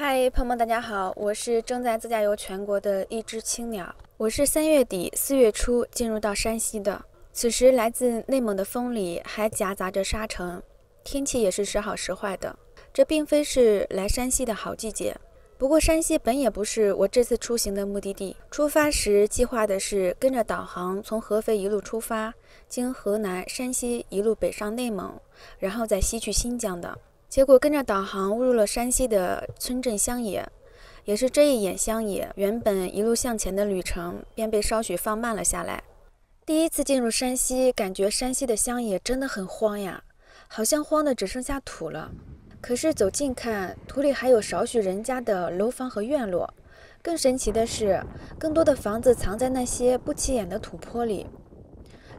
嗨，朋友们，大家好，我是正在自驾游全国的一只青鸟。我是3月底4月初进入到山西的，此时来自内蒙的风里还夹杂着沙尘，天气也是时好时坏的。这并非是来山西的好季节。不过山西本也不是我这次出行的目的地，出发时计划的是跟着导航从合肥一路出发，经河南、山西一路北上内蒙，然后再西去新疆的。结果跟着导航误入了山西的村镇乡野，也是这一眼乡野，原本一路向前的旅程便被稍许放慢了下来。第一次进入山西，感觉山西的乡野真的很荒呀，好像荒的只剩下土了。可是走近看，土里还有少许人家的楼房和院落。更神奇的是，更多的房子藏在那些不起眼的土坡里。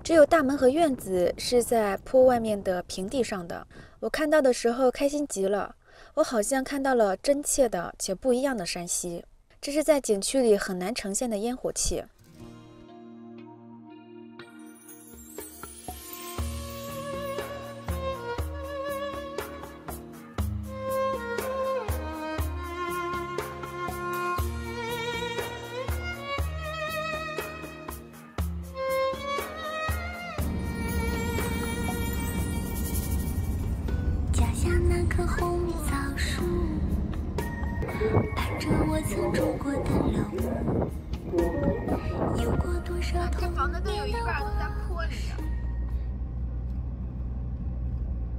只有大门和院子是在坡外面的平地上的。我看到的时候开心极了，我好像看到了真切的且不一样的山西，这是在景区里很难呈现的烟火气。棵红枣树，伴着我曾住过的老屋，有过多少童年的往事。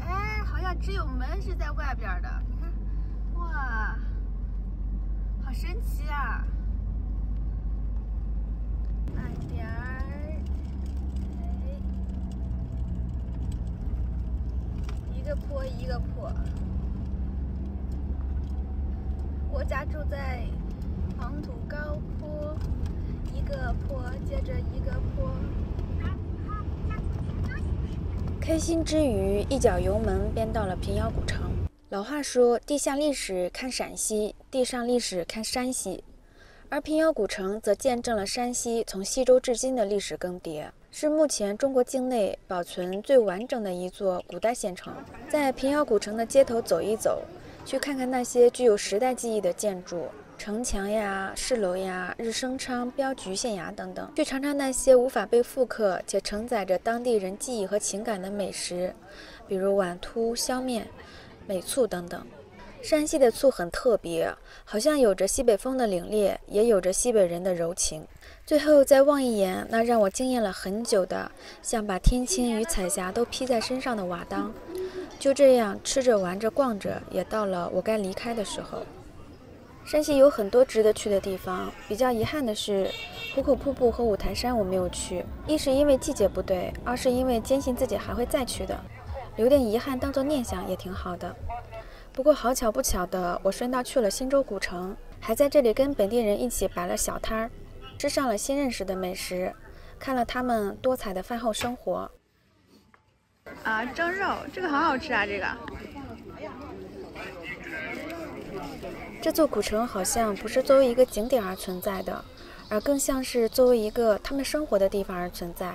哎，好像只有门是在外边的，你看，哇，好神奇啊！慢点儿。一个坡一个坡。我家住在黄土高坡，一个坡接着一个坡。开心之余，一脚油门便到了平遥古城。老话说，地下历史看陕西，地上历史看山西。而平遥古城则见证了山西从西周至今的历史更迭，是目前中国境内保存最完整的一座古代县城。在平遥古城的街头走一走，去看看那些具有时代记忆的建筑，城墙呀、市楼呀、日升昌、镖局、县衙等等，去尝尝那些无法被复刻且承载着当地人记忆和情感的美食，比如碗突、削面、美醋等等。山西的醋很特别，好像有着西北风的凛冽，也有着西北人的柔情。最后再望一眼那让我惊艳了很久的，像把天青与彩霞都披在身上的瓦当。就这样吃着玩着逛着，也到了我该离开的时候。山西有很多值得去的地方，比较遗憾的是壶口瀑布和五台山我没有去，一是因为季节不对，二是因为坚信自己还会再去的，留点遗憾当做念想也挺好的。不过好巧不巧的，我顺道去了新洲古城，还在这里跟本地人一起摆了小摊儿，吃上了新认识的美食，看了他们多彩的饭后生活。啊，蒸肉，这个好好吃啊！这座古城好像不是作为一个景点而存在的，而更像是作为一个他们生活的地方而存在。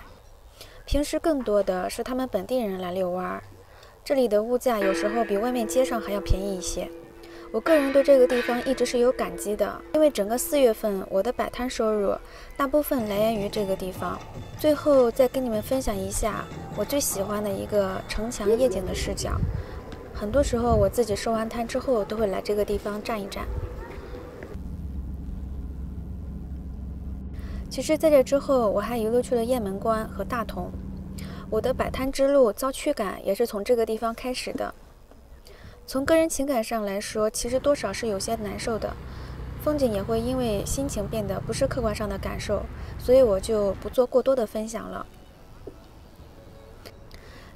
平时更多的是他们本地人来遛弯儿。这里的物价有时候比外面街上还要便宜一些。我个人对这个地方一直是有感激的，因为整个4月份我的摆摊收入大部分来源于这个地方。最后再跟你们分享一下我最喜欢的一个城墙夜景的视角。很多时候我自己收完摊之后都会来这个地方站一站。其实在这之后我还一路去了雁门关和大同。我的摆摊之路遭驱赶也是从这个地方开始的。从个人情感上来说，其实多少是有些难受的，风景也会因为心情变得不是客观上的感受，所以我就不做过多的分享了。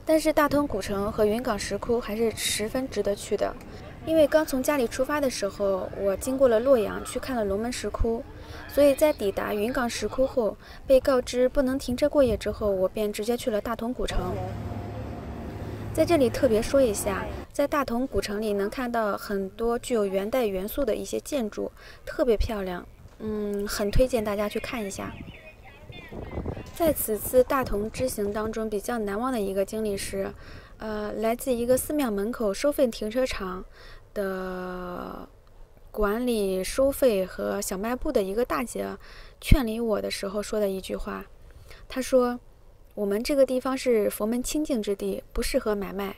但是大同古城和云冈石窟还是十分值得去的，因为刚从家里出发的时候，我经过了洛阳去看了龙门石窟，所以在抵达云冈石窟后，被告知不能停车过夜之后，我便直接去了大同古城。在这里特别说一下，在大同古城里能看到很多具有元代元素的一些建筑，特别漂亮，很推荐大家去看一下。在此次大同之行当中，比较难忘的一个经历是，来自一个寺庙门口收费停车场的管理收费和小卖部的一个大姐劝离我的时候说的一句话。她说：“我们这个地方是佛门清净之地，不适合买卖。”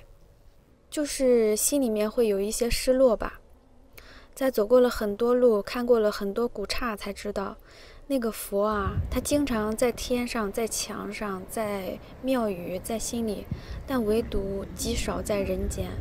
就是心里面会有一些失落吧。在走过了很多路，看过了很多古刹，才知道那个佛啊，他经常在天上，在墙上，在庙宇，在心里，但唯独极少在人间。